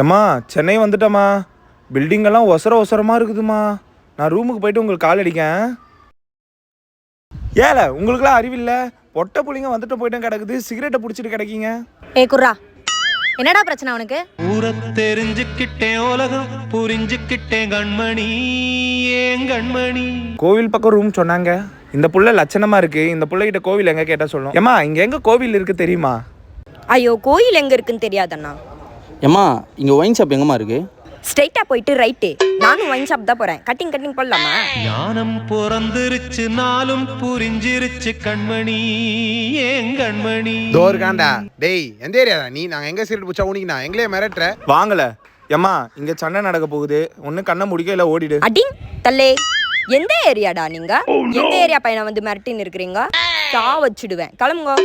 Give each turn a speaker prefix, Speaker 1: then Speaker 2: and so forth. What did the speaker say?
Speaker 1: ஏம்மா சென்னை வந்துட்டம்மா. பில்டிங்கெல்லாம் ஒசரமாக இருக்குதுமா. நான் ரூமுக்கு போயிட்டு உங்களுக்கு கால் அடிக்கேன். ஏல உங்களுக்குலாம் அறிவில்லை. பொட்டை புள்ளிங்க வந்துட்டு போயிட்டு கிடக்குது. சிகரெட்டை பிடிச்சிட்டு கிடைக்கீங்க.
Speaker 2: குர்ரா, என்னடா பிரச்சனை உனக்கு?
Speaker 3: ஊரை தெரிஞ்சுக்கிட்டேன், உலகம் புரிஞ்சுக்கிட்டேன் கண்மணி, ஏன் கண்மணி.
Speaker 1: கோவில் பக்கம் ரூம் சொன்னாங்க. இந்த புள்ள லட்சணமா இருக்கு. இந்த புள்ளைகிட்ட கோவில் எங்க கேட்டா சொல்லும். ஏமா இங்க எங்க கோவில் இருக்கு தெரியுமா?
Speaker 2: ஐயோ, கோயில் எங்க இருக்குன்னு தெரியாதண்ணா.
Speaker 4: ஏம்மா இங்கே ஒயின் ஷாப் எங்கம்மா இருக்கு?
Speaker 2: ஸ்ட்ரைட்டா போயிட்டு ரைட்டு. நானும் ஒயின் ஷாப் தான் போறேன். கட்டிங் போடலாமா?
Speaker 3: ஞானம் பிறந்திருச்சு, நாளும் புரிஞ்சிருச்சு கண்மணி, ஏன் கண்மணி.
Speaker 5: தோர்காண்டா டேய், எந்த ஏரியா நீ? நாங்க எங்க சீட் புடிச்சா உனிக்கு எங்களே மிரட்டுற.
Speaker 1: வாங்கல ஏம்மா, இங்க சண்டை நடக்க போகுது. ஒண்ணு கண்ணை முடிக்க இல்ல ஓடிடு.
Speaker 2: அடிங் தல்லே. எந்த ஏரியாடா நீங்க? எந்த ஏரியா பையனை வந்து மிரட்டின்னு இருக்கிறீங்க? சா வச்சுடுவேன். கிளம்புங்க.